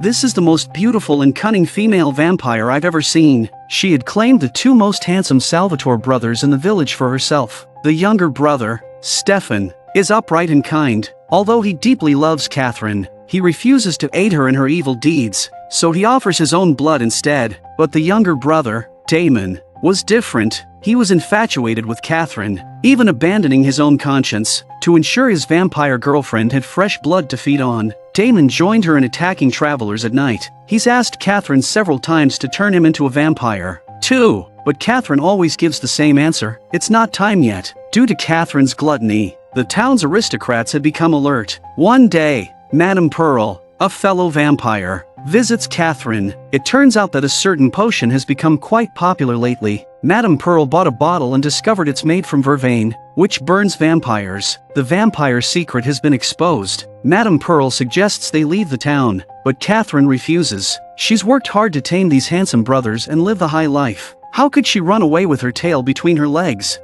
"This is the most beautiful and cunning female vampire I've ever seen." She had claimed the two most handsome Salvatore brothers in the village for herself. The younger brother, Stefan, is upright and kind. Although he deeply loves Katherine, he refuses to aid her in her evil deeds, so he offers his own blood instead. But the younger brother, Damon, was different. He was infatuated with Katherine, even abandoning his own conscience to ensure his vampire girlfriend had fresh blood to feed on. Damon joined her in attacking travelers at night. He's asked Katherine several times to turn him into a vampire, too, but Katherine always gives the same answer: "It's not time yet." Due to Katherine's gluttony, the town's aristocrats had become alert. One day, Madame Pearl, a fellow vampire, visits Katherine. It turns out that a certain potion has become quite popular lately. Madame Pearl bought a bottle and discovered it's made from vervain, which burns vampires. The vampire secret has been exposed. Madame Pearl suggests they leave the town, but Katherine refuses. She's worked hard to tame these handsome brothers and live the high life. How could she run away with her tail between her legs?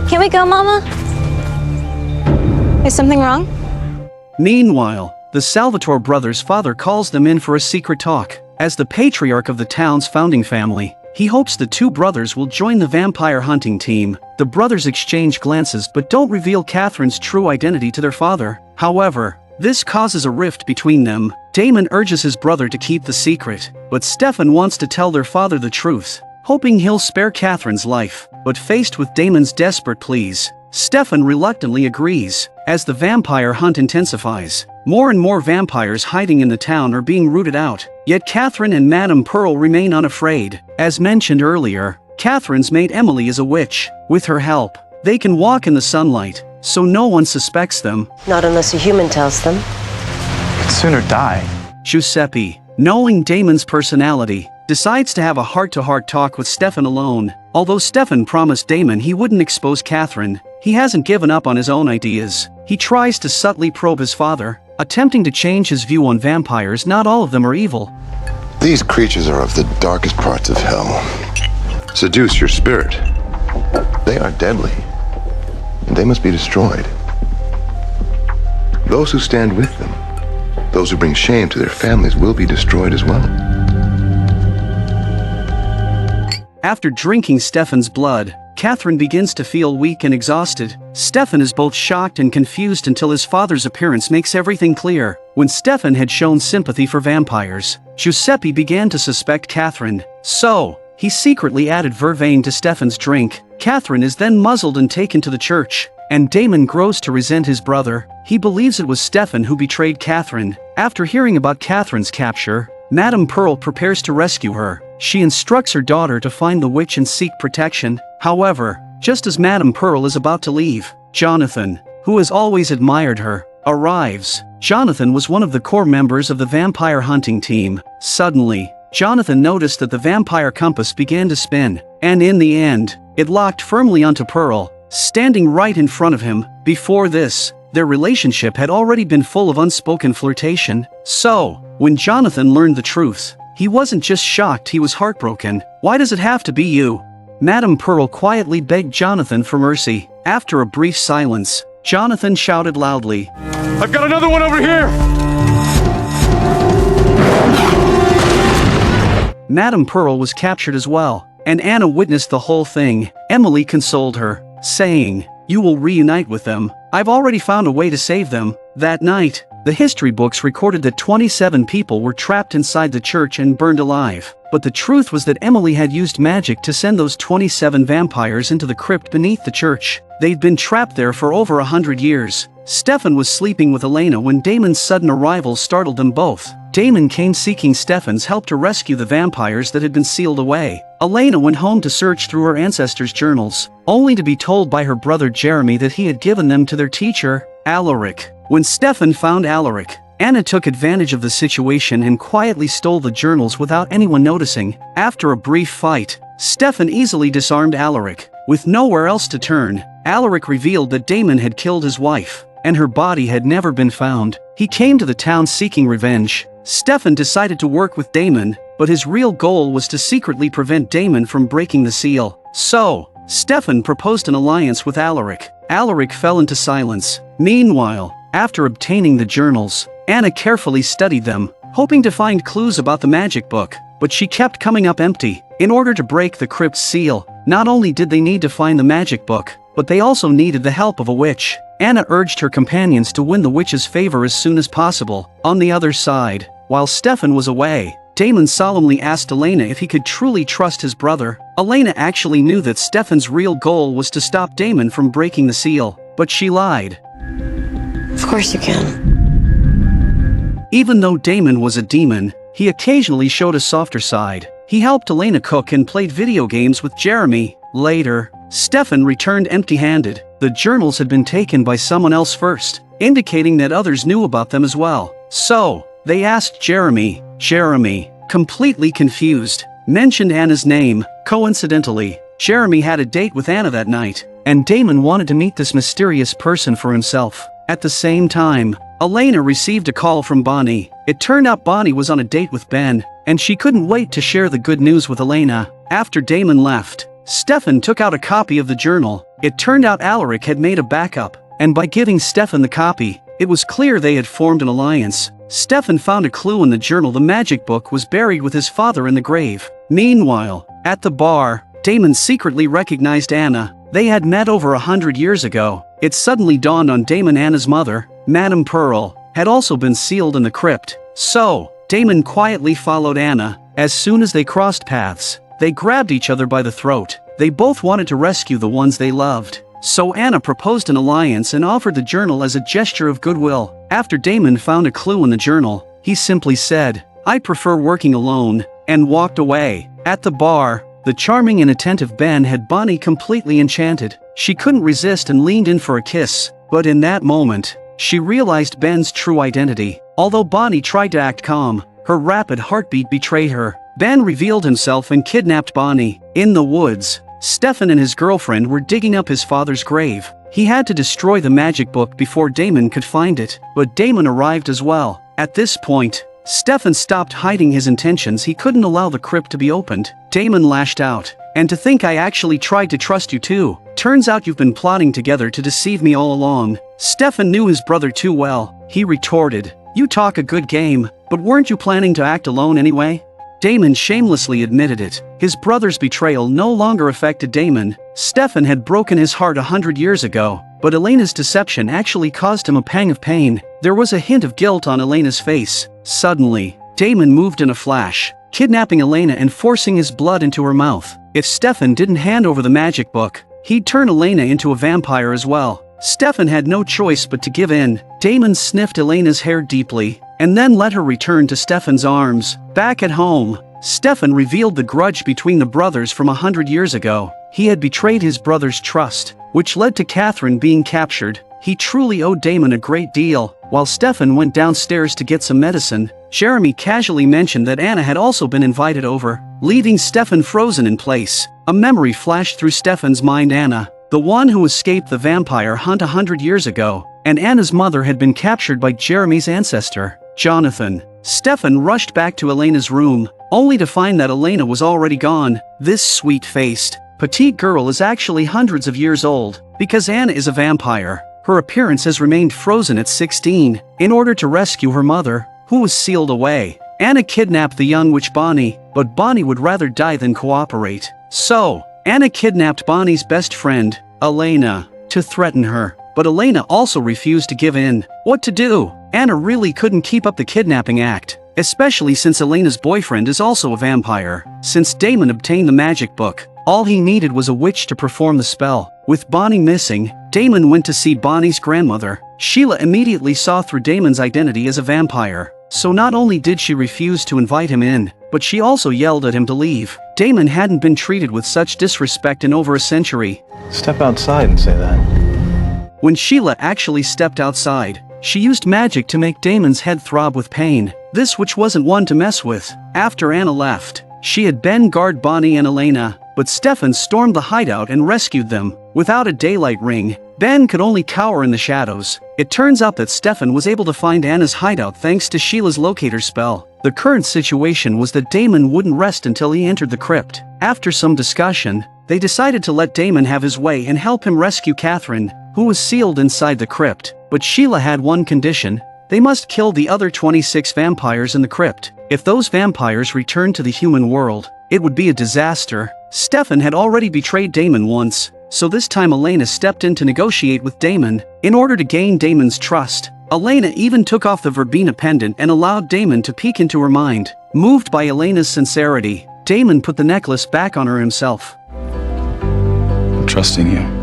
Can we go, Mama? Is something wrong? Meanwhile, the Salvatore brothers' father calls them in for a secret talk. As the patriarch of the town's founding family, he hopes the two brothers will join the vampire hunting team. The brothers exchange glances but don't reveal Katherine's true identity to their father. However, this causes a rift between them. Damon urges his brother to keep the secret, but Stefan wants to tell their father the truth, hoping he'll spare Katherine's life. But faced with Damon's desperate pleas, Stefan reluctantly agrees. As the vampire hunt intensifies, more and more vampires hiding in the town are being rooted out. Yet Katherine and Madame Pearl remain unafraid. As mentioned earlier, Katherine's maid Emily is a witch. With her help, they can walk in the sunlight, so no one suspects them. Not unless a human tells them. I'd sooner die. Giuseppe, knowing Damon's personality, decides to have a heart-to-heart talk with Stefan alone. Although Stefan promised Damon he wouldn't expose Katherine, he hasn't given up on his own ideas. He tries to subtly probe his father, attempting to change his view on vampires. Not all of them are evil. These creatures are of the darkest parts of hell. Seduce your spirit. They are deadly, and they must be destroyed. Those who stand with them, those who bring shame to their families, will be destroyed as well. After drinking Stefan's blood, Katherine begins to feel weak and exhausted. Stefan is both shocked and confused until his father's appearance makes everything clear. When Stefan had shown sympathy for vampires, Giuseppe began to suspect Katherine. So, he secretly added vervain to Stefan's drink. Katherine is then muzzled and taken to the church, and Damon grows to resent his brother. He believes it was Stefan who betrayed Katherine. After hearing about Katherine's capture, Madame Pearl prepares to rescue her. She instructs her daughter to find the witch and seek protection. However, just as Madame Pearl is about to leave, Jonathan, who has always admired her, arrives. Jonathan was one of the core members of the vampire hunting team. Suddenly, Jonathan noticed that the vampire compass began to spin, and in the end, it locked firmly onto Pearl, standing right in front of him. Before this, their relationship had already been full of unspoken flirtation. So, when Jonathan learned the truth, he wasn't just shocked, he was heartbroken. "Why does it have to be you?" Madame Pearl quietly begged Jonathan for mercy. After a brief silence, Jonathan shouted loudly, I've got another one over here! Madame Pearl was captured as well, and Anna witnessed the whole thing. Emily consoled her, saying, "You will reunite with them. I've already found a way to save them." That night, the history books recorded that 27 people were trapped inside the church and burned alive. But the truth was that Emily had used magic to send those 27 vampires into the crypt beneath the church. They'd been trapped there for over 100 years. Stefan was sleeping with Elena when Damon's sudden arrival startled them both. Damon came seeking Stefan's help to rescue the vampires that had been sealed away. Elena went home to search through her ancestors' journals, only to be told by her brother Jeremy that he had given them to their teacher, Alaric. When Stefan found Alaric, Anna took advantage of the situation and quietly stole the journals without anyone noticing. After a brief fight, Stefan easily disarmed Alaric. With nowhere else to turn, Alaric revealed that Damon had killed his wife, and her body had never been found. He came to the town seeking revenge. Stefan decided to work with Damon, but his real goal was to secretly prevent Damon from breaking the seal. So, Stefan proposed an alliance with Alaric. Alaric fell into silence. Meanwhile, after obtaining the journals, Anna carefully studied them. hoping to find clues about the magic book, but she kept coming up empty. In order to break the crypt's seal, not only did they need to find the magic book, but they also needed the help of a witch. Anna urged her companions to win the witch's favor as soon as possible. On the other side, while Stefan was away, Damon solemnly asked Elena if he could truly trust his brother. Elena actually knew that Stefan's real goal was to stop Damon from breaking the seal, but she lied. Of course you can. Even though Damon was a demon, he occasionally showed a softer side. He helped Elena cook and played video games with Jeremy. Later, Stefan returned empty-handed. The journals had been taken by someone else first, indicating that others knew about them as well. So, they asked Jeremy. Jeremy, completely confused, mentioned Anna's name. Coincidentally, Jeremy had a date with Anna that night, and Damon wanted to meet this mysterious person for himself. At the same time, Elena received a call from Bonnie. It turned out Bonnie was on a date with Ben, and she couldn't wait to share the good news with Elena. After Damon left, Stefan took out a copy of the journal. It turned out Alaric had made a backup, and by giving Stefan the copy, it was clear they had formed an alliance. Stefan found a clue in the journal. The magic book was buried with his father in the grave. Meanwhile, at the bar, Damon secretly recognized Anna. They had met over 100 years ago. It suddenly dawned on Damon Anna's mother, Madame Pearl, had also been sealed in the crypt. So, Damon quietly followed Anna. As soon as they crossed paths, they grabbed each other by the throat. They both wanted to rescue the ones they loved. So Anna proposed an alliance and offered the journal as a gesture of goodwill. After Damon found a clue in the journal, he simply said, "I prefer working alone," and walked away. At the bar, the charming and attentive Ben had Bonnie completely enchanted. She couldn't resist and leaned in for a kiss, but in that moment, she realized Ben's true identity. Although Bonnie tried to act calm, her rapid heartbeat betrayed her. Ben revealed himself and kidnapped Bonnie. In the woods, Stefan and his girlfriend were digging up his father's grave. He had to destroy the magic book before Damon could find it, but Damon arrived as well. At this point, Stefan stopped hiding his intentions. He couldn't allow the crypt to be opened. Damon lashed out. "And to think I actually tried to trust you too. Turns out you've been plotting together to deceive me all along." Stefan knew his brother too well. He retorted, "You talk a good game, but weren't you planning to act alone anyway?" Damon shamelessly admitted it. His brother's betrayal no longer affected Damon. Stefan had broken his heart 100 years ago, but Elena's deception actually caused him a pang of pain. There was a hint of guilt on Elena's face. Suddenly, Damon moved in a flash, kidnapping Elena and forcing his blood into her mouth. If Stefan didn't hand over the magic book, he'd turn Elena into a vampire as well. Stefan had no choice but to give in. Damon sniffed Elena's hair deeply, and then let her return to Stefan's arms. Back at home, Stefan revealed the grudge between the brothers from 100 years ago. He had betrayed his brother's trust, which led to Katherine being captured. He truly owed Damon a great deal. While Stefan went downstairs to get some medicine, Jeremy casually mentioned that Anna had also been invited over, leaving Stefan frozen in place. A memory flashed through Stefan's mind. Anna, the one who escaped the vampire hunt 100 years ago, and Anna's mother had been captured by Jeremy's ancestor, Jonathan. Stefan rushed back to Elena's room, only to find that Elena was already gone. This sweet-faced, petite girl is actually hundreds of years old. Because Anna is a vampire, her appearance has remained frozen at 16. In order to rescue her mother, who was sealed away, Anna kidnapped the young witch Bonnie, but Bonnie would rather die than cooperate. So, Anna kidnapped Bonnie's best friend, Elena, to threaten her. But Elena also refused to give in. What to do? Anna really couldn't keep up the kidnapping act, especially since Elena's boyfriend is also a vampire. Since Damon obtained the magic book, all he needed was a witch to perform the spell. With Bonnie missing, Damon went to see Bonnie's grandmother. Sheila immediately saw through Damon's identity as a vampire. So not only did she refuse to invite him in, but she also yelled at him to leave. Damon hadn't been treated with such disrespect in over a century. Step outside and say that. When Sheila actually stepped outside, she used magic to make Damon's head throb with pain. This witch wasn't one to mess with. After Anna left, she had Ben guard Bonnie and Elena, but Stefan stormed the hideout and rescued them. Without a daylight ring, Ben could only cower in the shadows. It turns out that Stefan was able to find Anna's hideout thanks to Sheila's locator spell. The current situation was that Damon wouldn't rest until he entered the crypt. After some discussion, they decided to let Damon have his way and help him rescue Katherine, who was sealed inside the crypt. But Sheila had one condition: They must kill the other 26 vampires in the crypt. If those vampires returned to the human world, it would be a disaster. Stefan had already betrayed Damon once, so this time Elena stepped in to negotiate with Damon. In order to gain Damon's trust, Elena even took off the verbena pendant and allowed Damon to peek into her mind. Moved by Elena's sincerity, Damon put the necklace back on her himself. I'm trusting you.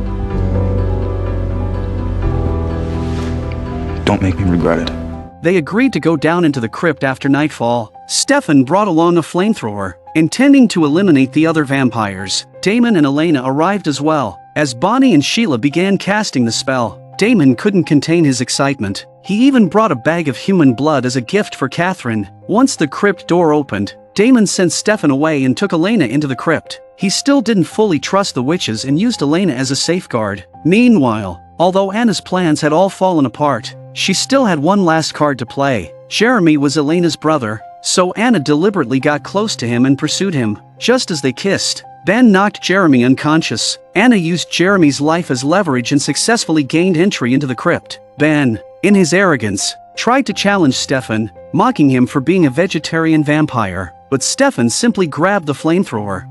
Don't make me regret it. They agreed to go down into the crypt after nightfall. Stefan brought along a flamethrower, intending to eliminate the other vampires. Damon and Elena arrived as well. As Bonnie and Sheila began casting the spell, Damon couldn't contain his excitement. He even brought a bag of human blood as a gift for Katherine. Once the crypt door opened, Damon sent Stefan away and took Elena into the crypt. He still didn't fully trust the witches and used Elena as a safeguard. Meanwhile, although Anna's plans had all fallen apart, she still had one last card to play. Jeremy was Elena's brother, so Anna deliberately got close to him and pursued him. Just as they kissed, Ben knocked Jeremy unconscious. Anna used Jeremy's life as leverage and successfully gained entry into the crypt. Ben, in his arrogance, tried to challenge Stefan, mocking him for being a vegetarian vampire, but Stefan simply grabbed the flamethrower.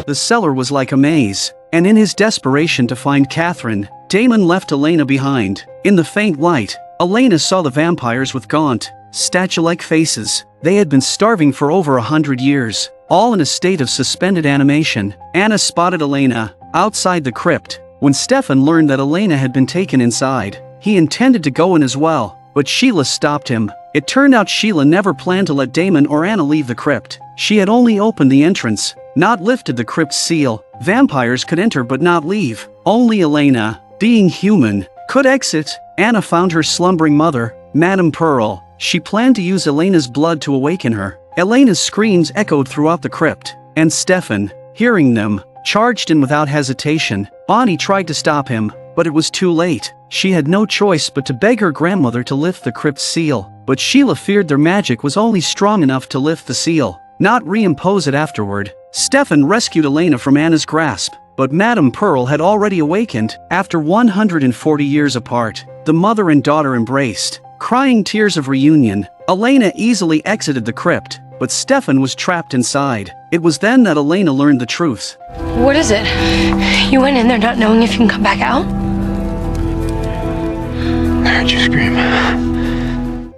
The cellar was like a maze, and in his desperation to find Katherine, Damon left Elena behind. In the faint light, Elena saw the vampires with gaunt, statue-like faces. They had been starving for over 100 years, all in a state of suspended animation. Anna spotted Elena outside the crypt. When Stefan learned that Elena had been taken inside, he intended to go in as well, but Sheila stopped him. It turned out Sheila never planned to let Damon or Anna leave the crypt. She had only opened the entrance, not lifted the crypt's seal. Vampires could enter but not leave. Only Elena, being human, could exit. Anna found her slumbering mother, Madame Pearl. She planned to use Elena's blood to awaken her. Elena's screams echoed throughout the crypt, and Stefan, hearing them, charged in without hesitation. Bonnie tried to stop him, but it was too late. She had no choice but to beg her grandmother to lift the crypt's seal, but Sheila feared their magic was only strong enough to lift the seal, not reimpose it afterward. Stefan rescued Elena from Anna's grasp, but Madame Pearl had already awakened. After 140 years apart, the mother and daughter embraced, crying tears of reunion. Elena easily exited the crypt, but Stefan was trapped inside. It was then that Elena learned the truth. What is it? You went in there not knowing if you can come back out? I heard you scream.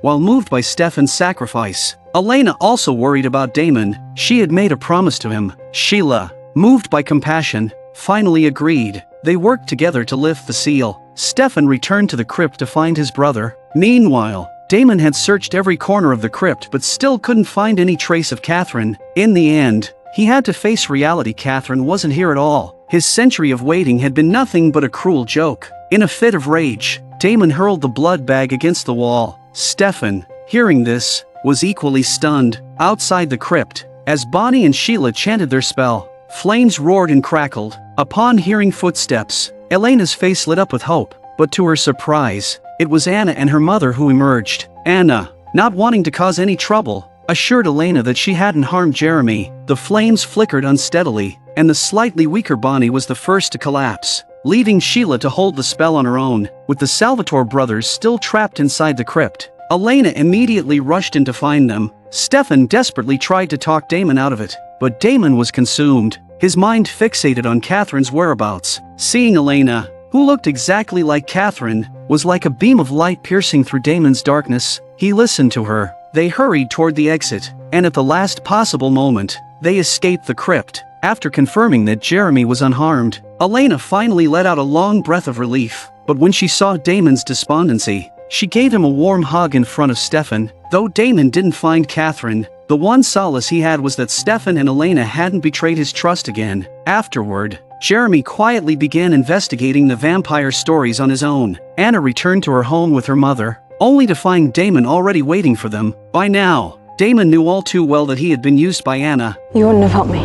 While moved by Stefan's sacrifice, Elena also worried about Damon. She had made a promise to him. Sheila, moved by compassion, finally agreed. They worked together to lift the seal. Stefan returned to the crypt to find his brother. Meanwhile, Damon had searched every corner of the crypt but still couldn't find any trace of Katherine. In the end, he had to face reality. Katherine wasn't here at all. His century of waiting had been nothing but a cruel joke. In a fit of rage, Damon hurled the blood bag against the wall. Stefan, hearing this, was equally stunned. Outside the crypt, as Bonnie and Sheila chanted their spell, flames roared and crackled. Upon hearing footsteps, Elena's face lit up with hope, but to her surprise, it was Anna and her mother who emerged. Anna, not wanting to cause any trouble, assured Elena that she hadn't harmed Jeremy. The flames flickered unsteadily, and the slightly weaker Bonnie was the first to collapse, leaving Sheila to hold the spell on her own. With the Salvatore brothers still trapped inside the crypt, Elena immediately rushed in to find them. Stefan desperately tried to talk Damon out of it, but Damon was consumed, his mind fixated on Katherine's whereabouts. Seeing Elena, who looked exactly like Katherine, was like a beam of light piercing through Damon's darkness. He listened to her. They hurried toward the exit, and at the last possible moment, they escaped the crypt. After confirming that Jeremy was unharmed, Elena finally let out a long breath of relief. But when she saw Damon's despondency, she gave him a warm hug in front of Stefan. Though Damon didn't find Katherine, the one solace he had was that Stefan and Elena hadn't betrayed his trust again. Afterward, Jeremy quietly began investigating the vampire stories on his own. Anna returned to her home with her mother, only to find Damon already waiting for them. By now, Damon knew all too well that he had been used by Anna. You wouldn't have helped me.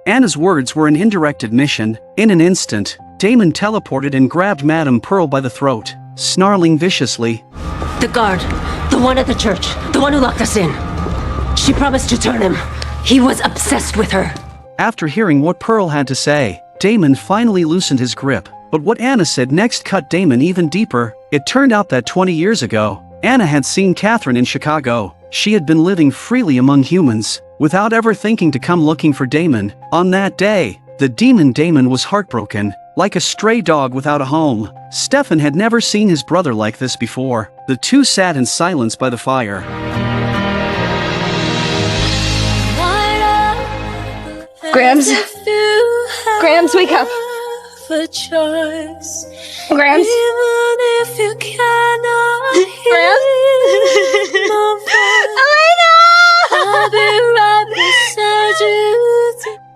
Anna's words were an indirect admission. In an instant, Damon teleported and grabbed Madame Pearl by the throat, snarling viciously. The guard, the one at the church, the one who locked us in. She promised to turn him. He was obsessed with her. After hearing what Pearl had to say, Damon finally loosened his grip. But what Anna said next cut Damon even deeper. It turned out that 20 years ago, Anna had seen Katherine in Chicago. She had been living freely among humans, without ever thinking to come looking for Damon. On that day, the demon Damon was heartbroken, like a stray dog without a home. Stefan had never seen his brother like this before. The two sat in silence by the fire. Grams. Grams, wake up. Grams.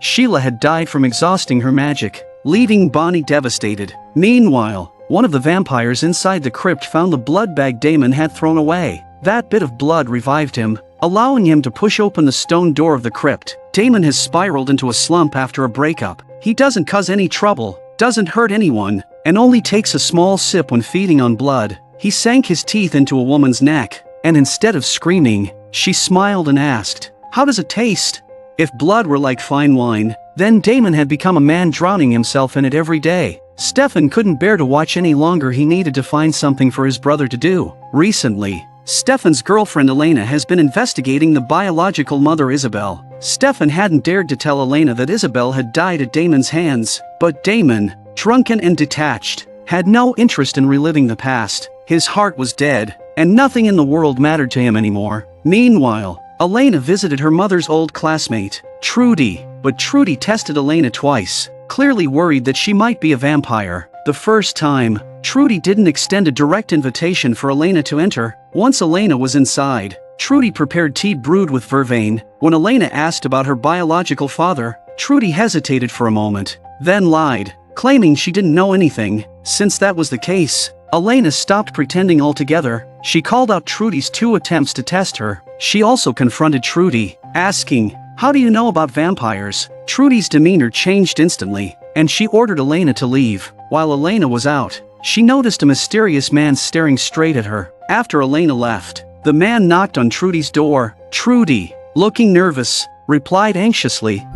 Sheila had died from exhausting her magic, leaving Bonnie devastated. Meanwhile, one of the vampires inside the crypt found the blood bag Damon had thrown away. That bit of blood revived him, allowing him to push open the stone door of the crypt. Damon has spiraled into a slump after a breakup. He doesn't cause any trouble, doesn't hurt anyone, and only takes a small sip when feeding on blood. He sank his teeth into a woman's neck, and instead of screaming, she smiled and asked, "How does it taste?" If blood were like fine wine, then Damon had become a man drowning himself in it every day. Stefan couldn't bear to watch any longer. He needed to find something for his brother to do. Recently, Stefan's girlfriend Elena has been investigating the biological mother Isabelle. Stefan hadn't dared to tell Elena that Isabelle had died at Damon's hands, but Damon, drunken and detached, had no interest in reliving the past. His heart was dead, and nothing in the world mattered to him anymore. Meanwhile, Elena visited her mother's old classmate, Trudy, but Trudy tested Elena twice, clearly worried that she might be a vampire. The first time, Trudy didn't extend a direct invitation for Elena to enter. Once Elena was inside, Trudy prepared tea brewed with vervain. When Elena asked about her biological father, Trudy hesitated for a moment, then lied, claiming she didn't know anything. Since that was the case, Elena stopped pretending altogether. She called out Trudy's 2 attempts to test her. She also confronted Trudy, asking, "How do you know about vampires?" Trudy's demeanor changed instantly, and she ordered Elena to leave. While Elena was out, she noticed a mysterious man staring straight at her. After Elena left, the man knocked on Trudy's door. Trudy, looking nervous, replied anxiously,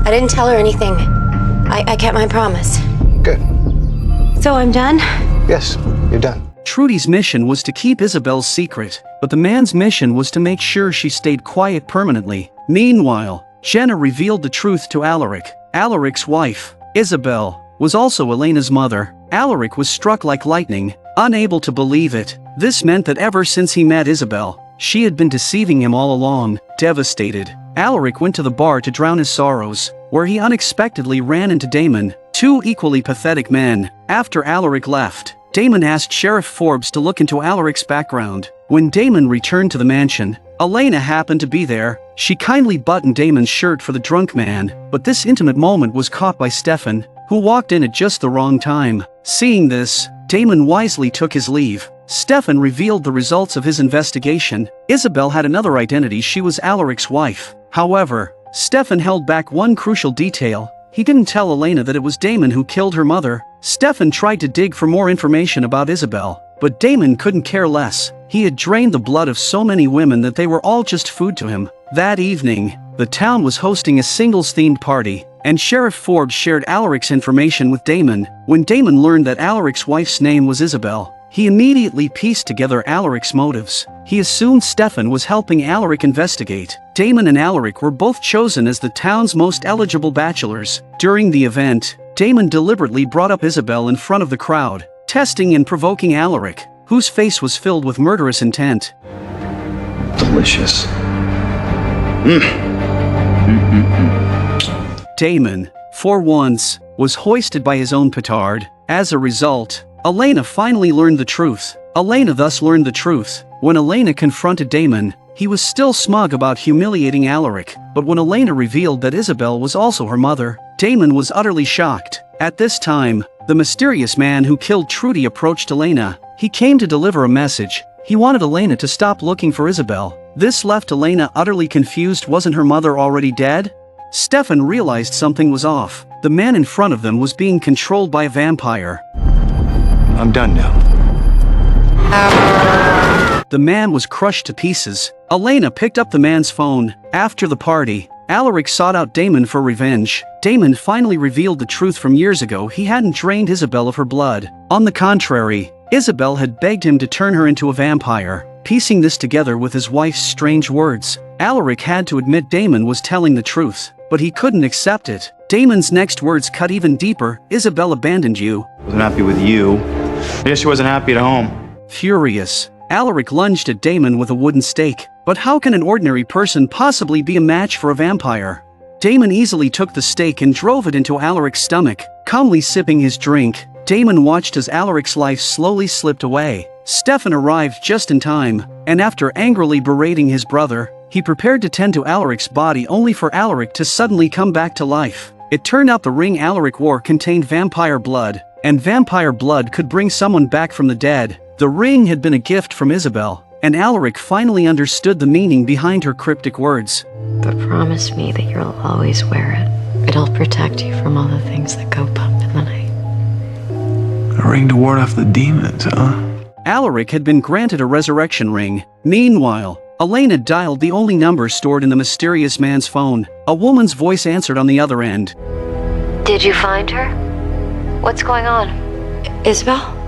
I didn't tell her anything. I kept my promise. Good. So I'm done? Yes, you're done. Trudy's mission was to keep Isabelle's secret, but the man's mission was to make sure she stayed quiet permanently. Meanwhile, Jenna revealed the truth to Alaric. Alaric's wife, Isabelle, was also Elena's mother. Alaric was struck like lightning, unable to believe it. This meant that ever since he met Isabelle, she had been deceiving him all along. Devastated, Alaric went to the bar to drown his sorrows, where he unexpectedly ran into Damon, 2 equally pathetic men. After Alaric left, Damon asked Sheriff Forbes to look into Alaric's background. When Damon returned to the mansion, Elena happened to be there. She kindly buttoned Damon's shirt for the drunk man, but this intimate moment was caught by Stefan, who walked in at just the wrong time. Seeing this, Damon wisely took his leave. Stefan revealed the results of his investigation. Isabelle had another identity. She was Alaric's wife. However, Stefan held back one crucial detail. He didn't tell Elena that it was Damon who killed her mother. Stefan tried to dig for more information about Isabelle, but Damon couldn't care less. He had drained the blood of so many women that they were all just food to him. That evening, the town was hosting a singles-themed party, and Sheriff Forbes shared Alaric's information with Damon. When Damon learned that Alaric's wife's name was Isabelle, he immediately pieced together Alaric's motives. He assumed Stefan was helping Alaric investigate. Damon and Alaric were both chosen as the town's most eligible bachelors. During the event, Damon deliberately brought up Isabelle in front of the crowd, testing and provoking Alaric, whose face was filled with murderous intent. Delicious. Damon, for once, was hoisted by his own petard. As a result, Elena finally learned the truth. Elena thus learned the truth. When Elena confronted Damon, he was still smug about humiliating Alaric, but when Elena revealed that Isabelle was also her mother, Damon was utterly shocked. At this time, the mysterious man who killed Trudy approached Elena. He came to deliver a message. He wanted Elena to stop looking for Isabelle. This left Elena utterly confused. Wasn't her mother already dead? Stefan realized something was off. The man in front of them was being controlled by a vampire. I'm done now. The man was crushed to pieces. Elena picked up the man's phone. After the party, Alaric sought out Damon for revenge. Damon finally revealed the truth from years ago. He hadn't drained Isabelle of her blood. On the contrary, Isabelle had begged him to turn her into a vampire. Piecing this together with his wife's strange words, Alaric had to admit Damon was telling the truth, but he couldn't accept it. Damon's next words cut even deeper. Isabelle abandoned you. Wasn't happy with you. I guess she wasn't happy at home. Furious, Alaric lunged at Damon with a wooden stake. But how can an ordinary person possibly be a match for a vampire? Damon easily took the stake and drove it into Alaric's stomach. Calmly sipping his drink, Damon watched as Alaric's life slowly slipped away. Stefan arrived just in time, and after angrily berating his brother, he prepared to tend to Alaric's body only for Alaric to suddenly come back to life. It turned out the ring Alaric wore contained vampire blood, and vampire blood could bring someone back from the dead. The ring had been a gift from Isabelle, and Alaric finally understood the meaning behind her cryptic words. But promise me that you'll always wear it. It'll protect you from all the things that go bump in the night. A ring to ward off the demons, huh? Alaric had been granted a resurrection ring. Meanwhile, Elaine had dialed the only number stored in the mysterious man's phone. A woman's voice answered on the other end. Did you find her? What's going on? Isabelle?